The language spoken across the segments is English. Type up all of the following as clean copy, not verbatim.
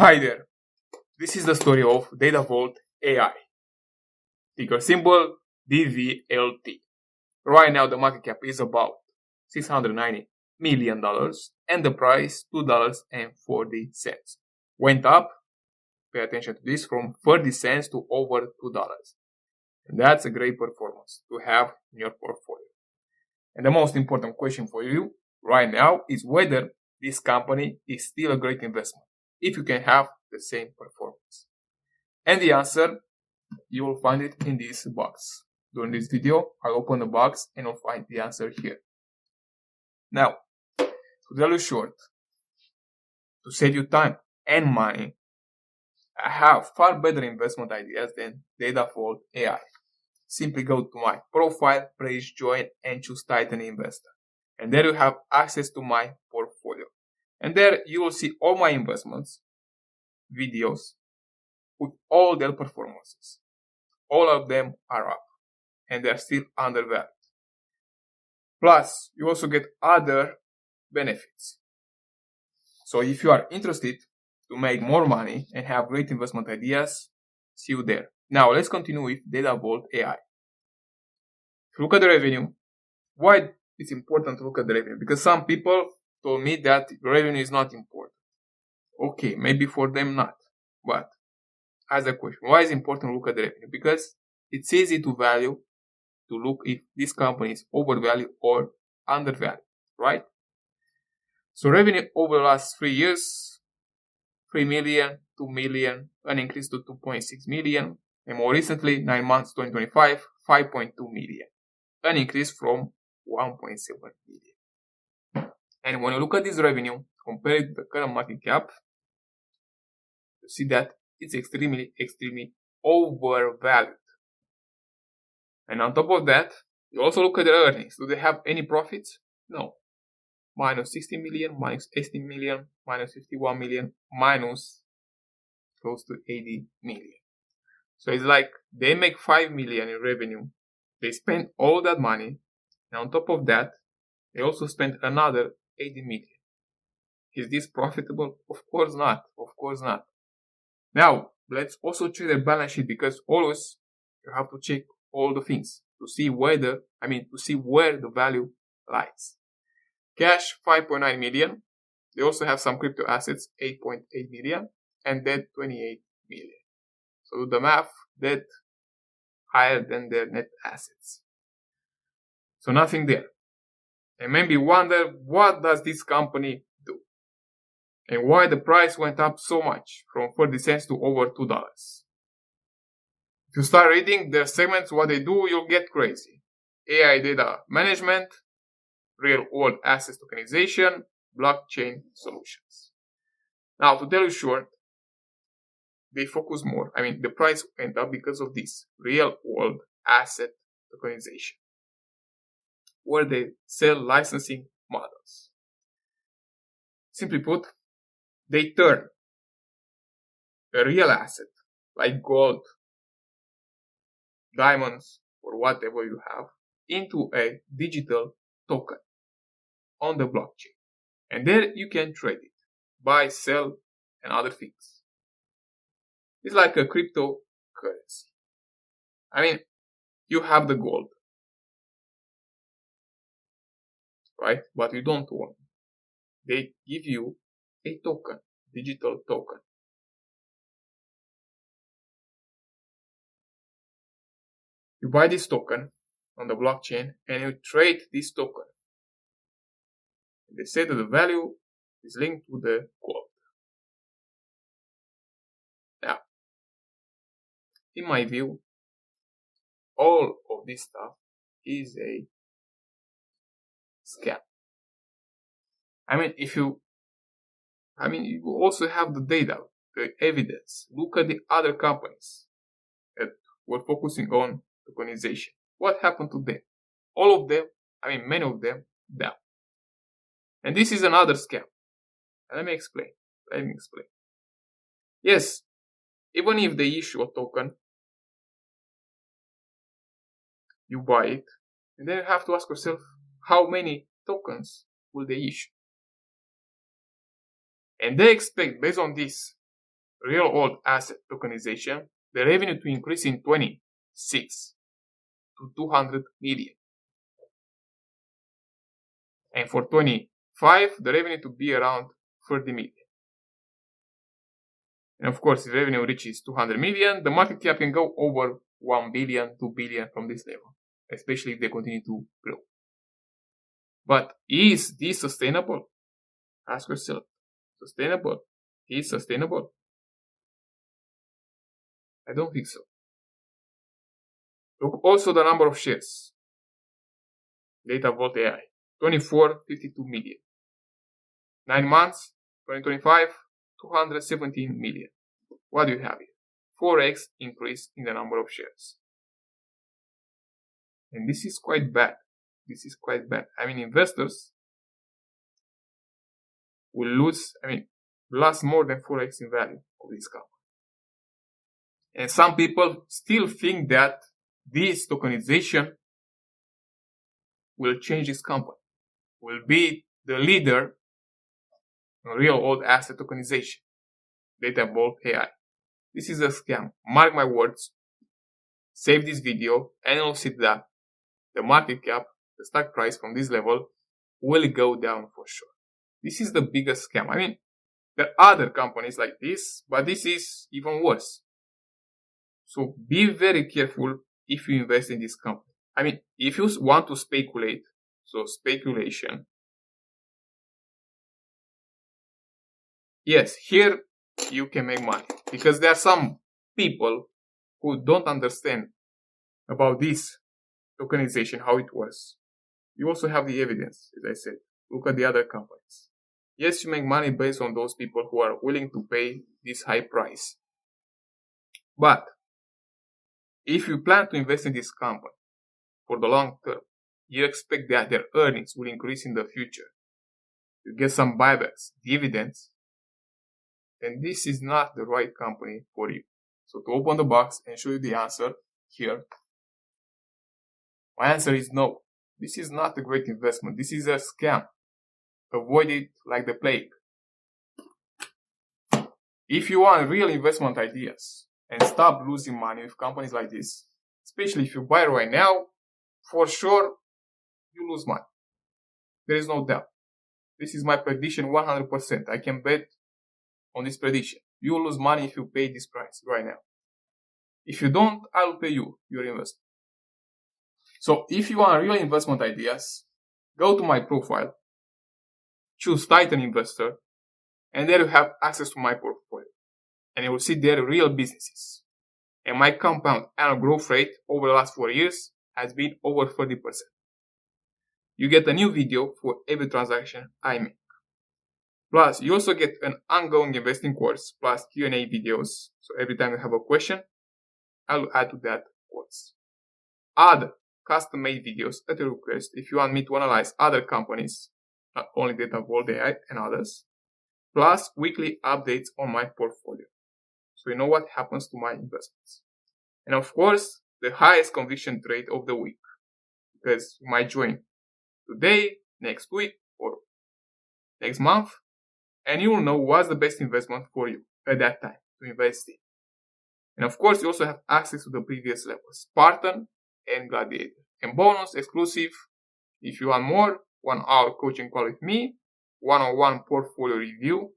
Hi there, this is the story of Datavault AI, ticker symbol DVLT. Right now the market cap is about $690 million and the price $2.40. Went up, pay attention to this, from 30 cents to over $2. And that's a great performance to have in your portfolio. And the most important question for you right now is whether this company is still a great investment if you can have the same performance. And the answer, you will find it in this box. During this video, I'll open the box and you'll find the answer here. Now, to tell you short, to save you time and money, I have far better investment ideas than Datavault AI. Simply go to my profile, press join and choose Titan Investor. And there you have access to my portfolio. And there you will see all my investments, videos, with all their performances. All of them are up and they are still undervalued. Plus, you also get other benefits. So if you are interested to make more money and have great investment ideas, see you there. Now let's continue with Datavault AI. If you look at the revenue, why it's important to look at the revenue? Because some people told me that revenue is not important. Okay, maybe for them not. But as a question, why is it important to look at the revenue? Because it's easy to look if this company is overvalued or undervalued, right? So revenue over the last 3 years, 3 million, 2 million, an increase to 2.6 million, and more recently, 9 months 2025, 5.2 million, an increase from 1.7 million. And when you look at this revenue, compared to the current market cap, you see that it's extremely overvalued. And on top of that, you also look at the earnings. Do they have any profits? No. Minus 60 million, minus 80 million, minus 51 million, minus close to 80 million. So it's like they make 5 million in revenue. They spend all that money. And on top of that, they also spend another 80 million. Is this profitable? Of course not. Of course not. Now, let's also check the balance sheet, because always you have to check all the things to see where the value lies. Cash, 5.9 million. They also have some crypto assets, 8.8 million, and debt, 28 million. So do the math, debt higher than their net assets. So nothing there. And maybe wonder, what does this company do? And why the price went up so much, from 30 cents to over $2. If you start reading their segments, what they do, you'll get crazy. AI data management, real world assets tokenization, blockchain solutions. Now, to tell you short, they focus more. The price went up because of this real world asset tokenization, where they sell licensing models. Simply put, they turn a real asset like gold, diamonds, or whatever you have into a digital token on the blockchain. And there you can trade it, buy, sell, and other things. It's like a cryptocurrency. You have the gold, right? But you don't own it. They give you a token, digital token. You buy this token on the blockchain and you trade this token. They say that the value is linked to the gold. Now, in my view, all of this stuff is a scam. You also have the data, the evidence. Look at the other companies that were focusing on tokenization. What happened to them? All of them, many of them, down. And this is another scam. Let me explain. Yes, even if they issue a token, you buy it, and then you have to ask yourself, how many tokens will they issue? And they expect, based on this, real world asset tokenization, the revenue to increase in 26 to 200 million. And for 25, the revenue to be around 30 million. And of course, if revenue reaches 200 million, the market cap can go over 1 billion, 2 billion from this level, especially if they continue to grow. But is this sustainable? Ask yourself. Sustainable? Is sustainable? I don't think so. Look also the number of shares. Datavault AI, 52 million. 9 months, 2025, 217 million. What do you have here? 4x increase in the number of shares. And this is quite bad. This is quite bad. I mean, investors will lost more than 4x in value of this company. And some people still think that this tokenization will change this company, will be the leader in real world asset tokenization. Datavault AI. This is a scam. Mark my words. Save this video and you'll see that the market cap, the stock price from this level will go down for sure. This is the biggest scam. I mean, there are other companies like this, but this is even worse. So be very careful if you invest in this company. I mean, if you want to speculate, so speculation, yes, here you can make money because there are some people who don't understand about this tokenization, how it works. You also have the evidence, as I said. Look at the other companies. Yes, you make money based on those people who are willing to pay this high price. But if you plan to invest in this company for the long term, you expect that their earnings will increase in the future. You get some buybacks, dividends, then this is not the right company for you. So to open the box and show you the answer here, my answer is no. This is not a great investment. This is a scam. Avoid it like the plague. If you want real investment ideas and stop losing money with companies like this, especially if you buy right now, for sure you lose money. There is no doubt. This is my prediction 100%. I can bet on this prediction. You will lose money if you pay this price right now. If you don't, I will pay you your investment. So if you want real investment ideas, go to my profile, choose Titan Investor, and there you have access to my portfolio. And you will see there real businesses. And my compound annual growth rate over the last 4 years has been over 30%. You get a new video for every transaction I make. Plus, you also get an ongoing investing course plus Q&A videos. So every time you have a question, I'll add to that course. Other custom-made videos at your request if you want me to analyze other companies, not only Datavault AI and others. Plus, weekly updates on my portfolio. So you know what happens to my investments. And of course, the highest conviction trade of the week. Because you might join today, next week, or next month. And you will know what's the best investment for you at that time to invest in. And of course, you also have access to the previous levels, Spartan and Gladiator. And bonus, exclusive, if you want more, 1 hour coaching call with me, one-on-one portfolio review,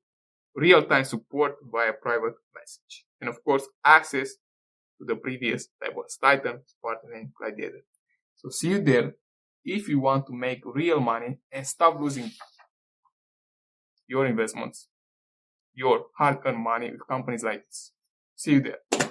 real-time support via private message. And of course, access to the previous levels, Titan, Spartan, and Gladiator. So see you there if you want to make real money and stop losing your investments, your hard-earned money with companies like this. See you there.